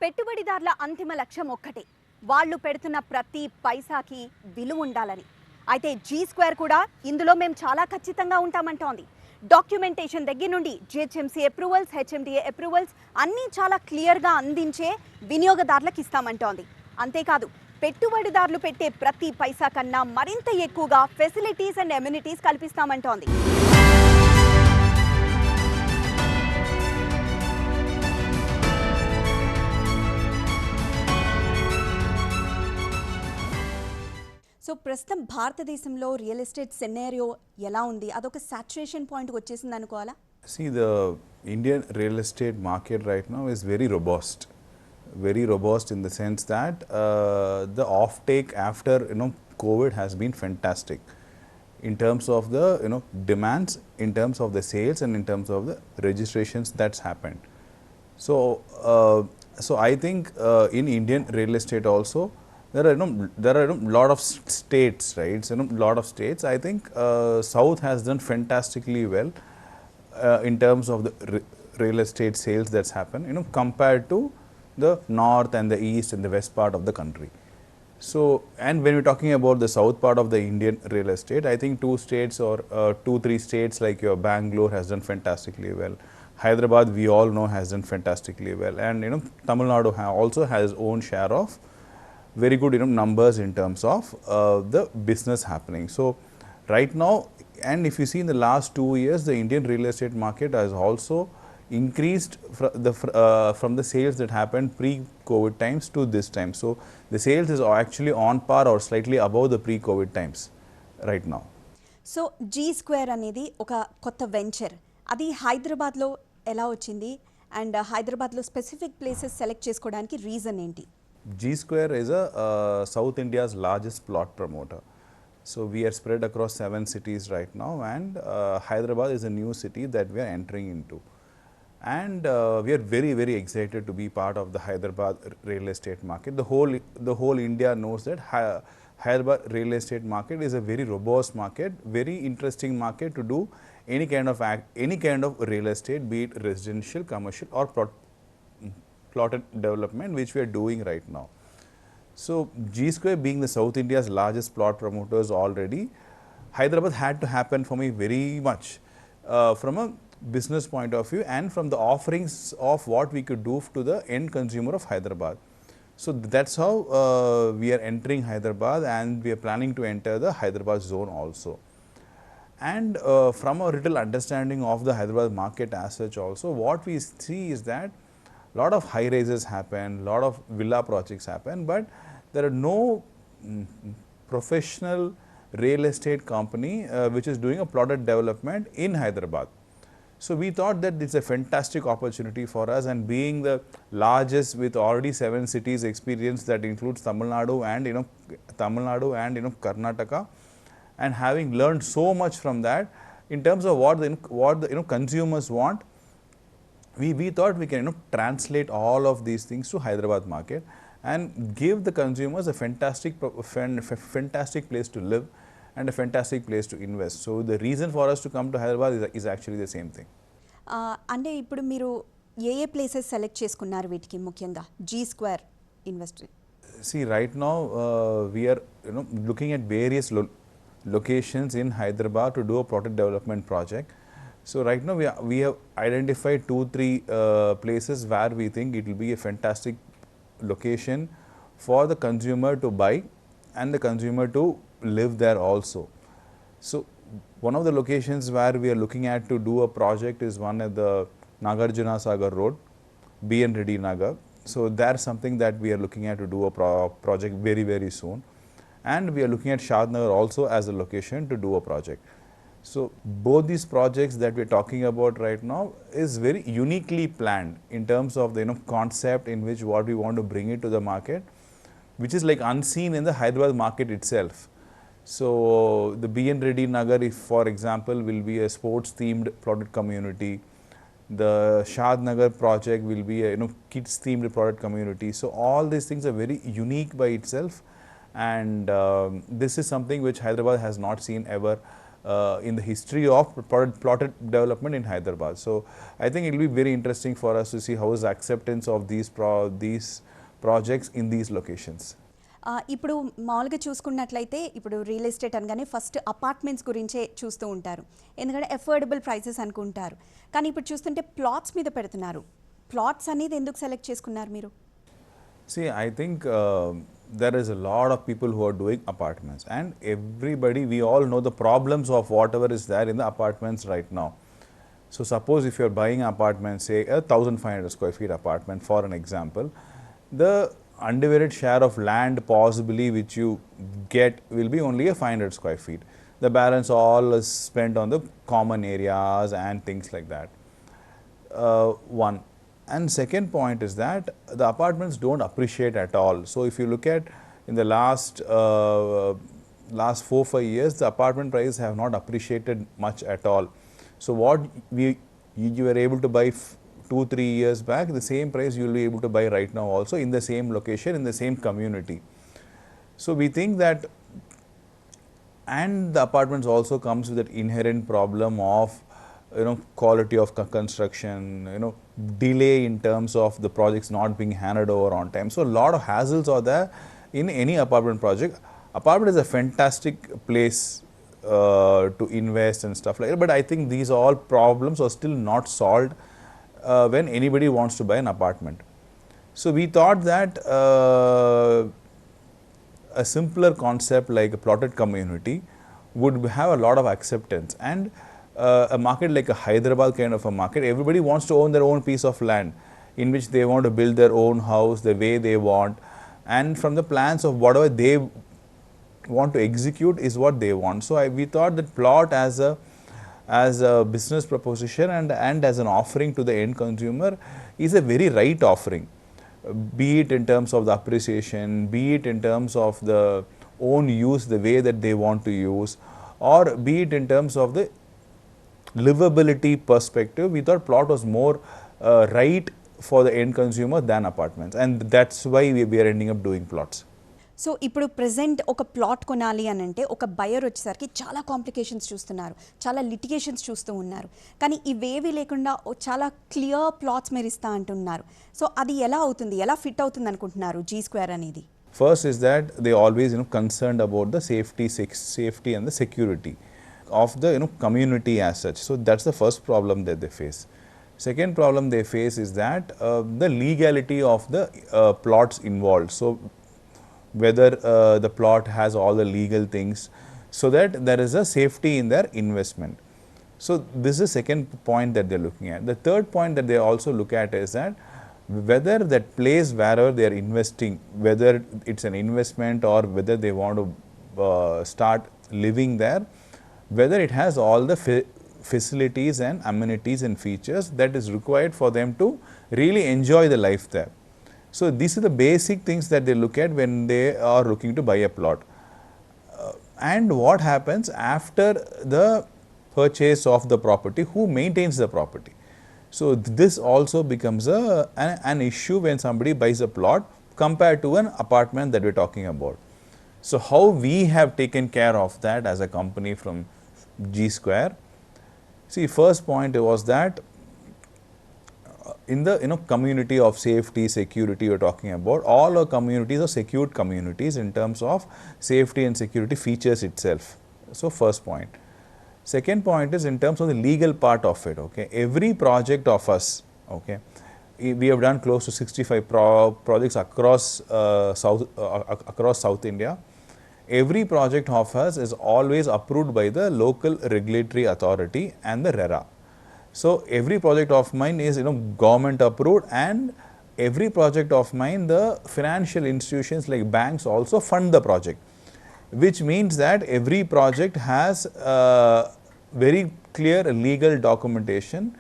పెట్టుబడిదారుల అంతిమ లక్ష్యం ఒక్కటే, వాళ్ళు పెడుతున్న ప్రతి పైసాకి విలువ ఉండాలని. అయితే G2 కూడా ఇందులో మేము చాలా ఖచ్చితంగా ఉంటామంటోంది. డాక్యుమెంటేషన్ దగ్గర నుండి జిహెచ్ఎంసీ అప్రూవల్స్, హెచ్ఎండిఏ అప్రూవల్స్ అన్నీ చాలా క్లియర్గా అందించే వినియోగదారులకు ఇస్తామంటోంది. అంతేకాదు, పెట్టుబడిదారులు పెట్టే ప్రతి పైసా కన్నా మరింత ఎక్కువగా ఫెసిలిటీస్ అండ్ ఎమ్యూనిటీస్ కల్పిస్తామంటోంది. సో ప్రస్తుతం భారతదేశంలో రియల్ ఎస్టేట్ సెనారియో ఎలా ఉంది? అదొక సాచురేషన్ పాయింట్కి వచ్చేసింది అనుకోవాలా? See, the Indian real estate market right now is very robust. Very robust in the sense that the offtake after COVID has been fantastic in terms of the demands, in terms of the sales, and in terms of the registrations that's happened. So I think in Indian real estate also there are lot of states, right? So lot of states. I think South has done fantastically well in terms of the real estate sales that's happened, compared to the north and the east and the west part of the country. So, and when we're talking about the south part of the Indian real estate, I think 2 states or 2-3 states like your Bangalore has done fantastically well. Hyderabad, we all know, has done fantastically well, and Tamil Nadu also has own share of very good numbers in terms of the business happening. So right now, and if you see in the last 2 years, the Indian real estate market has also increased from the sales that happened pre-COVID times to this time. So the sales is actually on par or slightly above the pre-COVID times right now. So G2 అనేది ఒక కొత్త venture. అది హైదరాబాద్లో ఎలా వచ్చింది and హైదరాబాద్లో specific places select చేసుకోవడానికి reason ఏంటి? G2 is a South India's largest plot promoter. So we are spread across 7 cities right now, and Hyderabad is a new city that we are entering into. And we are very, very excited to be part of the Hyderabad real estate market. The whole India knows that Hyderabad real estate market is a very robust market, very interesting market to do any kind of real estate, be it residential, commercial, or plotted development, which we are doing right now. So G2 being the South India's largest plot promoters already, Hyderabad had to happen for me very much from a business point of view and from the offerings of what we could do to the end consumer of Hyderabad. So that's how we are entering Hyderabad, and we are planning to enter the Hyderabad zone also. And from a little understanding of the Hyderabad market as such also, what we see is that lot of high rises happen, lot of villa projects happen, but there are no professional real estate company which is doing a plotted development in Hyderabad. So we thought that it's a fantastic opportunity for us, and being the largest with already 7 cities experience that includes Tamil Nadu and Karnataka, and having learned so much from that in terms of what the consumers want, we thought we can translate all of these things to Hyderabad market and give the consumers a fantastic place to live and a fantastic place to invest. So the reason for us to come to Hyderabad is actually the same thing. అంటే ఇప్పుడు మీరు ఏ places select చేసుకున్నారు వీటికి ముఖ్యంగా G2 investor? See, right now we are looking at various locations in Hyderabad to do a plotted development project. So right now we have identified 2-3 places where we think it will be a fantastic location for the consumer to buy and the consumer to live there also. So one of the locations where we are looking at to do a project is one at the Nagarjuna Sagar Road, BN Reddy Nagar. So that's something that we are looking at to do a project very, very soon. And we are looking at Shadnagar also as a location to do a project. So both these projects that we're talking about right now is very uniquely planned in terms of the concept in which what we want to bring it to the market, which is like unseen in the Hyderabad market itself. So the BN Reddy Nagar, if for example, will be a sports themed plotted community. The Shadnagar project will be a kids themed plotted community. So all these things are very unique by itself, and this is something which Hyderabad has not seen ever in the history of plotted development in Hyderabad. So I think it will be very interesting for us to see how is the acceptance of these projects in these locations. ఇప్పుడు మామూలుగా చూసుకున్నట్లయితే ఇప్పుడు real estate అనగానే first apartments గురించే చూస్తూ ఉంటారు, ఎందుకంటే affordable prices అనుకుంటారు. కానీ ఇప్పుడు చూస్తుంటే ప్లాట్స్ మీద పెడుతున్నారు. ప్లాట్స్ అనేది ఎందుకు సెలెక్ట్ చేసుకున్నారు మీరు? See, I think there is a lot of people who are doing apartments, and everybody, we all know the problems of whatever is there in the apartments right now. So suppose if you are buying an apartment, say a 1,500 square feet apartment for an example, the undivided share of land possibly which you get will be only a 500 square feet. The balance all is spent on the common areas and things like that. One. And second point is that the apartments don't appreciate at all. So if you look at in the last 4-5 years, the apartment prices have not appreciated much at all. So what you were able to buy 2-3 years back, the same price you will be able to buy right now also in the same location, in the same community. So we think that, and the apartments also comes with that inherent problem of quality of construction, delay in terms of the projects not being handed over on time. So a lot of hassles are there in any apartment project. Apartment is a fantastic place to invest and stuff like that, but I think these all problems are still not solved when anybody wants to buy an apartment. So we thought that a simpler concept like a plotted community would have a lot of acceptance, and a market like a Hyderabad kind of a market, everybody wants to own their own piece of land in which they want to build their own house the way they want, and from the plans of whatever they want to execute is what they want. So we thought that plot as a business proposition and as an offering to the end consumer is a very right offering, be it in terms of the appreciation, be it in terms of the own use, the way that they want to use, or be it in terms of the livability perspective. We thought plot was more right for the end consumer than apartments, and that's why we are ending up doing plots. So ఇప్పుడు present ఒక plot కొనాలి అని అంటే ఒక buyer వచ్చేసరికి చాలా complications చూస్తున్నారు, చాలా లిటిగేషన్స్ చూస్తూ ఉన్నారు. కానీ ఇవేవి లేకుండా చాలా క్లియర్ ప్లాట్స్ మీరు ఇస్తా అంటున్నారు. సో అది ఎలా అవుతుంది, ఎలా ఫిట్ అవుతుంది అనుకుంటున్నారు G2 అనేది? First is that they always concerned about the safety and the security of the community as such. So that's the first problem that they face. Second problem they face is that the legality of the plots involved. So whether the plot has all the legal things, so that there is a safety in their investment. So this is the second point that they're looking at. The third point that they also look at is that whether that place wherever they are investing, whether it's an investment or whether they want to start living there, whether it has all the facilities and amenities and features that is required for them to really enjoy the life there. So these are the basic things that they look at when they are looking to buy a plot. And what happens after the purchase of the property, who maintains the property? So this also becomes an issue when somebody buys a plot compared to an apartment that we're talking about. So how we have taken care of that as a company from G2? See, first point was that in the community of safety, security you're talking about, all our communities are secured communities in terms of safety and security features itself. So first point. Second point is in terms of the legal part of it. Okay, every project of us, okay, we have done close to 65 projects across South India. Every project of us is always approved by the local regulatory authority and the RERA. So every project of mine is government approved, and every project of mine the financial institutions like banks also fund the project, which means that every project has very clear legal documentation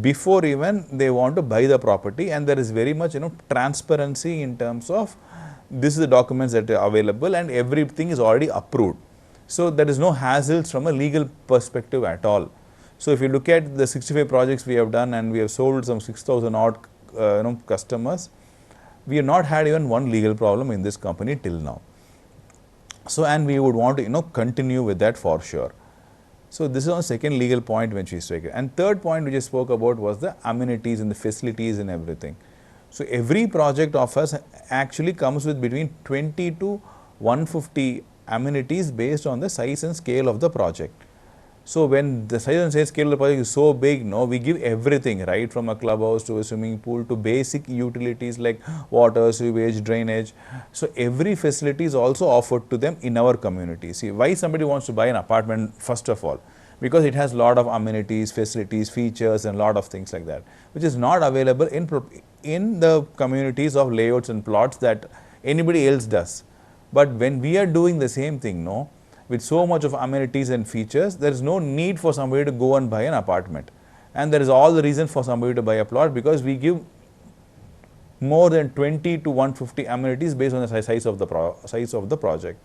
before even they want to buy the property, and there is very much transparency in terms of this is the documents that are available and everything is already approved. So there is no hassles from a legal perspective at all. So if you look at the 65 projects we have done and we have sold some 6,000 odd customers, we have not had even one legal problem in this company till now. So and we would want to continue with that for sure. So this is on second legal point which we spoke. And third point which I spoke about was the amenities and the facilities and everything. So every project of us actually comes with between 20 to 150 amenities based on the size and scale of the project. So when the size and scale of the project is so big, no, we give everything, right, from a clubhouse to a swimming pool to basic utilities like water, sewage, drainage. So every facility is also offered to them in our community. See, why somebody wants to buy an apartment, first of all? Because it has a lot of amenities, facilities, features and a lot of things like that, which is not available in the communities of layouts and plots that anybody else does. But when we are doing the same thing, no, with so much of amenities and features, there is no need for somebody to go and buy an apartment. And there is all the reason for somebody to buy a plot, because we give more than 20 to 150 amenities based on the size of the project.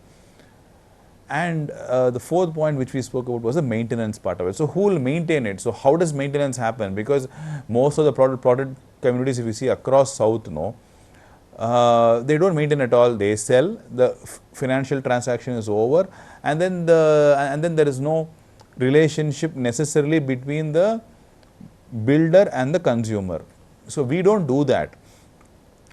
And the fourth point which we spoke about was the maintenance part of it. So who will maintain it? So how does maintenance happen? Because most of the product communities, if you see across South, no, they don't maintain at all. They sell, the financial transaction is over, and then there is no relationship necessarily between the builder and the consumer. So we don't do that.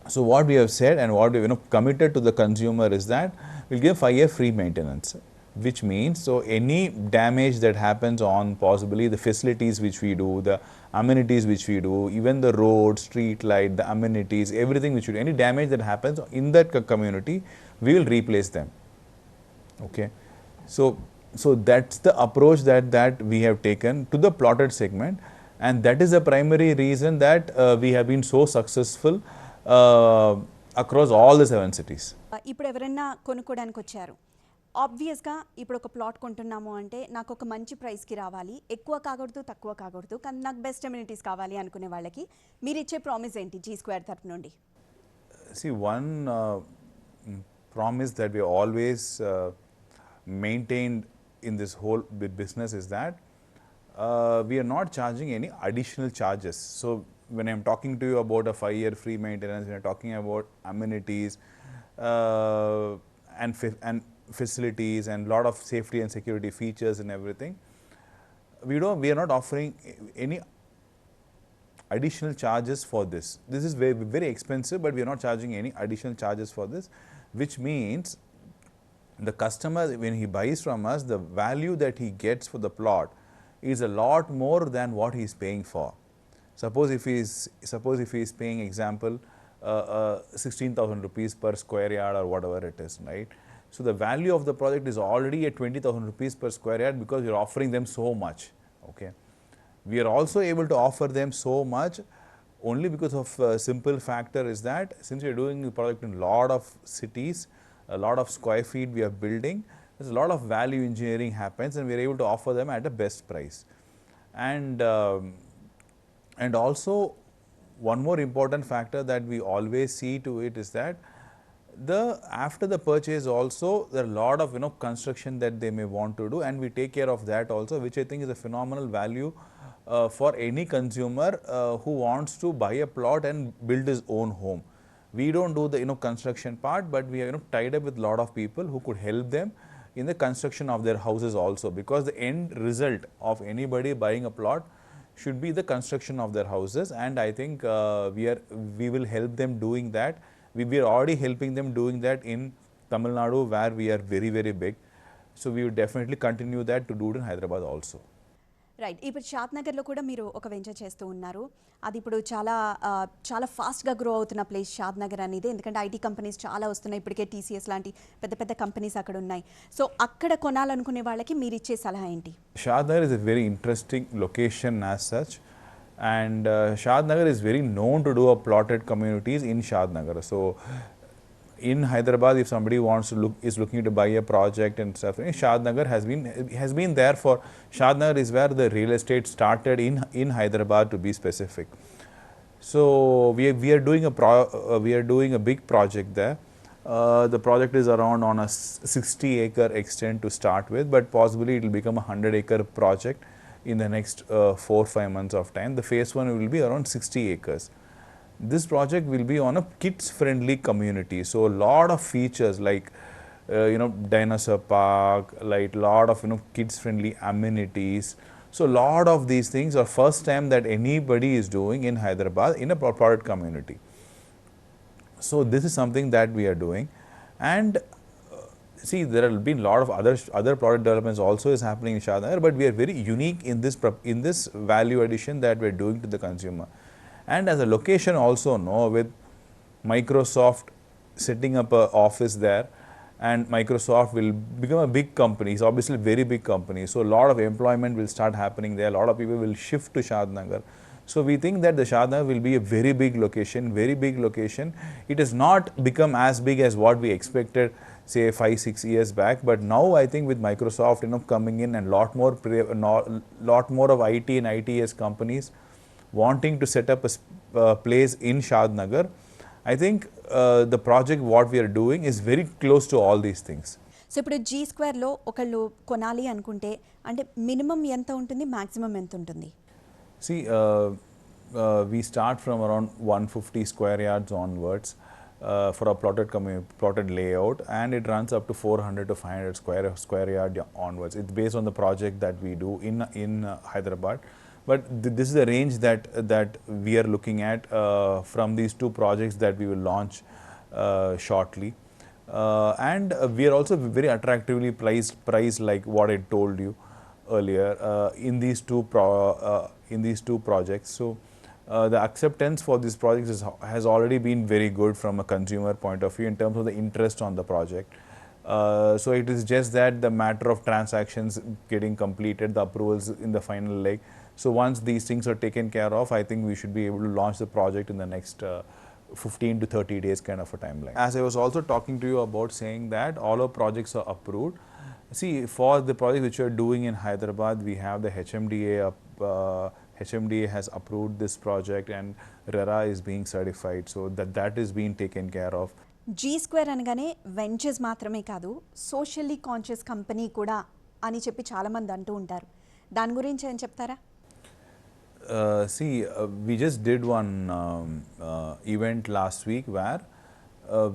So what we have said and what we committed to the consumer is that we'll give 5-year free maintenance, which means so any damage that happens on possibly the facilities which we do, the amenities which we do, even the road, street light, the amenities, everything which we do, any damage that happens in that community, we will replace them. Okay, so that's the approach that we have taken to the plotted segment, and that is the primary reason that we have been so successful across all the 7 cities. ఇప్పుడు ఎవరైనా కొనుక్కోడానికి వచ్చారు, ఆబ్వియస్గా ఇప్పుడు ఒక plot కొంటున్నాము అంటే నాకు ఒక మంచి ప్రైస్కి రావాలి, ఎక్కువ కాకూడదు తక్కువ కాకూడదు, కానీ నాకు బెస్ట్ అమ్యూనిటీస్ కావాలి అనుకునే వాళ్ళకి మీరు ఇచ్చే ప్రామిస్ ఏంటి G2 తరపు నుండి? See, one promise that we always maintained in this whole business is that we are not charging any additional charges. So when I'm talking to you about a 5-year free maintenance, when I'm talking about amenities and facilities and lot of safety and security features and everything, we are not offering any additional charges for this. This is very, very expensive, but we are not charging any additional charges for this, which means the customer, when he buys from us, the value that he gets for the plot is a lot more than what he is paying for. Suppose if he is paying, example, 16,000 rupees per square yard or whatever it is, right? So the value of the project is already at 20,000 rupees per square yard because you're offering them so much. Okay, we are also able to offer them so much only because of a simple factor is that since we are doing the project in a lot of cities, a lot of square feet we are building, there's a lot of value engineering happens, and we are able to offer them at the best price. And also one more important factor that we always see to it is that after the purchase also there are a lot of construction that they may want to do, and we take care of that also, which I think is a phenomenal value for any consumer who wants to buy a plot and build his own home. We don't do the construction part, but we are tied up with a lot of people who could help them in the construction of their houses also, because the end result of anybody buying a plot should be the construction of their houses, and I think we will help them doing that. We are already helping them doing that in Tamil Nadu, where we are very, very big. So we will definitely continue that to do it in Hyderabad also. Right, ఇప్పుడు షాద్నగర్లో కూడా మీరు ఒక venture చేస్తూ ఉన్నారు. అది ఇప్పుడు చాలా ఫాస్ట్గా గ్రో అవుతున్న ప్లేస్ షాద్నగర్ అనేది, ఎందుకంటే ఐటీ కంపెనీస్ చాలా వస్తున్నాయి, ఇప్పటికే TCS లాంటి పెద్ద పెద్ద కంపెనీస్ అక్కడ ఉన్నాయి. సో అక్కడ కొనాలనుకునే వాళ్ళకి మీరు ఇచ్చే సలహా ఏంటి? Shadnagar is a very interesting location as such, and Shadnagar is very known to do a plotted communities in Shadnagar. So in Hyderabad, if somebody is looking to buy a project and stuff, Shadnagar has been there for. Shadnagar is where the real estate started in Hyderabad, to be specific. So we are doing a big project there. The project is around on a 60-acre extent to start with, but possibly it will become a 100-acre project in the next 4-5 months of time. The phase 1 will be around 60 acres. This project will be on a kids friendly community, so a lot of features like dinosaur park, like lot of kids friendly amenities. So lot of these things are first time that anybody is doing in Hyderabad in a product community. So this is something that we are doing. And see, there have been a lot of other product developments also is happening in Shadnagar, but we are very unique in this value addition that we are doing to the consumer. And as a location also, no, with Microsoft setting up a office there, and Microsoft will become a big company. It's obviously a very big company. So a lot of employment will start happening there. A lot of people will shift to Shadnagar. So we think that the Shadnagar will be a very big location, very big location. It has not become as big as what we expected, say 5-6 years back. But now I think with Microsoft, coming in and lot more of IT and ITS companies wanting to set up a place in Shadnagar, I think the project what we are doing is very close to all these things. So ఇప్పుడు G స్క్వేర్లో ఒకళ్ళు కొనాలి అనుకుంటే అంటే minimum ఎంత ఉంటుంది, maximum ఎంత ఉంటుంది? See, we start from around 150 square yards onwards for a plotted layout, and it runs up to 400 to 500 square yard onwards. It's based on the project that we do in Hyderabad. But this is the range that we are looking at from these two projects that we will launch shortly. And we are also very attractively priced like what I told you earlier in these two projects. So the acceptance for these projects has already been very good from a consumer point of view in terms of the interest on the project. So it is just that the matter of transactions getting completed, the approvals in the final leg. So once these things are taken care of, I think we should be able to launch the project in the next 15 to 30 days kind of a timeline. As I was also talking to you about saying that all our projects are approved. See, for the project which we are doing in Hyderabad, we have the HMDA. HMDA has approved this project and RERA is being certified. So that is being taken care of. G square అనగానే ventures మాత్రమే కాదు, socially conscious company కూడా అని చెప్పి చాలామంది అంటూ ఉంటారు. దాని గురించి ఏం చెప్తారా? See, we just did one event last week where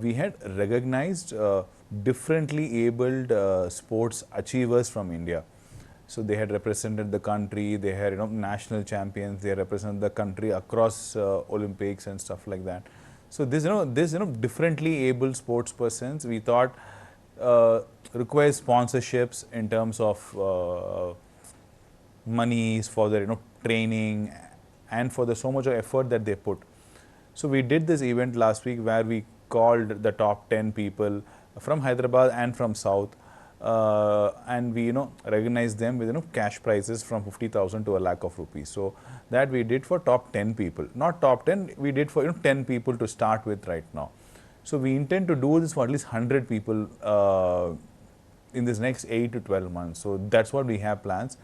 we had recognized differently abled sports achievers from India. So they had represented the country, they had national champions, they represented the country across Olympics and stuff like that. So this differently abled sports persons, we thought requires sponsorships in terms of monies for their training and for the so much of effort that they put. So we did this event last week where we called the top 10 people from Hyderabad and from South, and we recognized them with cash prizes from 50,000 to 1 lakh of rupees. So that we did for top 10 people, not top 10, we did for 10 people to start with right now. So we intend to do this for at least 100 people in this next 8 to 12 months. So that's what we have plans.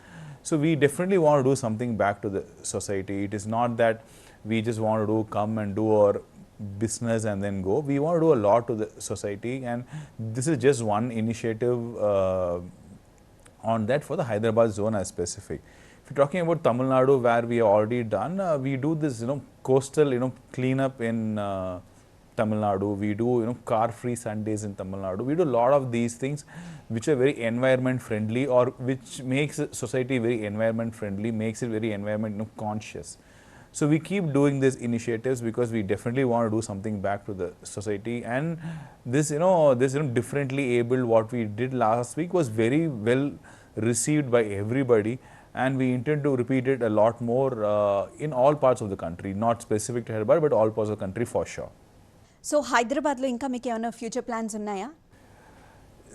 So we definitely want to do something back to the society. It is not that we just want to come and do our business and then go. We want to do a lot to the society, and this is just one initiative on that for the Hyderabad zone as specific. If you're talking about Tamil Nadu, where we have already done, we do this coastal cleanup in Tamil Nadu. We do car-free Sundays in Tamil Nadu. We do a lot of these things which are very environment friendly, or which makes society very environment friendly, makes it very environment conscious. So we keep doing these initiatives because we definitely want to do something back to the society. And this differently abled, what we did last week was very well received by everybody, and we intend to repeat it a lot more in all parts of the country, not specific to Hyderabad but all parts of the country for sure. So హైదరాబాద్లో ఇంకా మీకు ఏమైనా future plans ఉన్నాయా?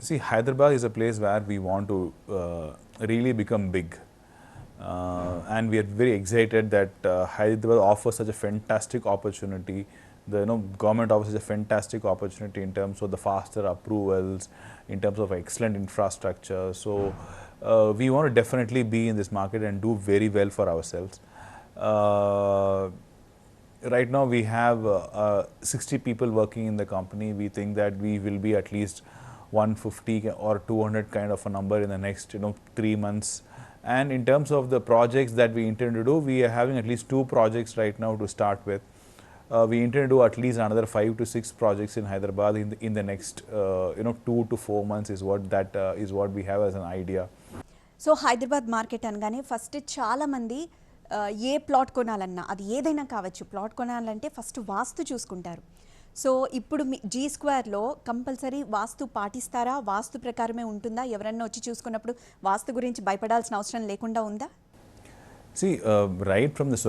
See, Hyderabad is a place where we want to really become big. And we are very excited that Hyderabad offers such a fantastic opportunity. The government offers such a fantastic opportunity in terms of the faster approvals, in terms of excellent infrastructure. So we want to definitely be in this market and do very well for ourselves. Right now we have 60 people working in the company. We think that we will be at least 150 or 200 kind of a number in the next 3 months. And in terms of the projects that we intend to do, we are having at least 2 projects right now to start with. we intend to do at least another 5 to 6 projects in Hyderabad in the next 2 to 4 months is what we have as an idea. So Hyderabad market అనగానే first చాలామంది ఏ plot కొనాలన్నా అది ఏదైనా కావచ్చు, plot కొనాలంటే first వాస్తు చూసుకుంటారు. So ఇప్పుడు మీ G స్క్వేర్లో compulsory వాస్తు పాటిస్తారా? వాస్తు ప్రకారమే ఉంటుందా? ఎవరన్నా వచ్చి చూసుకున్నప్పుడు వాస్తు గురించి భయపడాల్సిన అవసరం లేకుండా ఉందా? See, right from the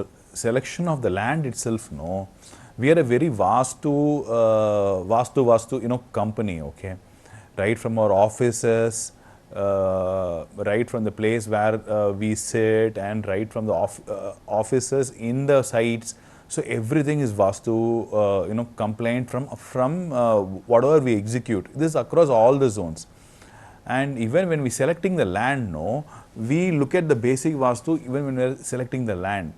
selection of the land itself, no, we are a very vastu company, okay. Right from our offices, right from the place where we sit, and right from the offices in the sites. So everything is vastu, compliant from whatever we execute. This is across all the zones. And even when we selecting the land, no, we look at the basic vastu even when we are selecting the land.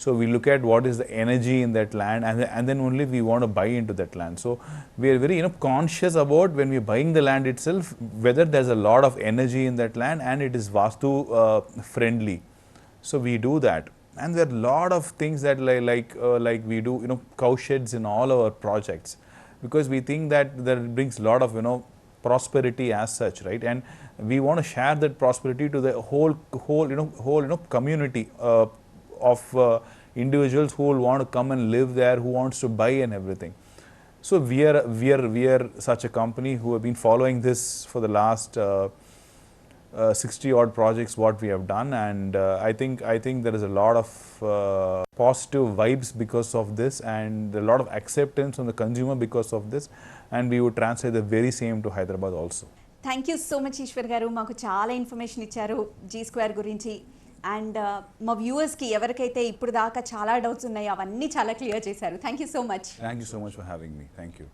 So we look at what is the energy in that land, and then only we want to buy into that land. So we are very conscious about when we are buying the land itself, whether there's a lot of energy in that land and it is vastu friendly. So we do that. And there are a lot of things that like we do, cow sheds in all our projects, because we think that brings a lot of prosperity as such, right? And we want to share that prosperity to the whole community of individuals who will want to come and live there, who wants to buy and everything. So we are such a company who have been following this for the last 60 odd projects what we have done, and I think there is a lot of positive vibes because of this, and a lot of acceptance from the consumer because of this, and we would translate the very same to Hyderabad also. Thank you so much Eshwar garu, మాకు చాలా information ఇచ్చారు G square గురించి. And మా వ్యూవర్స్కి ఎవరికైతే ఇప్పుడు దాకా చాలా డౌట్స్ ఉన్నాయో అవన్నీ చాలా క్లియర్ చేశారు. Thank you so much. Thank you so much for having me. Thank you.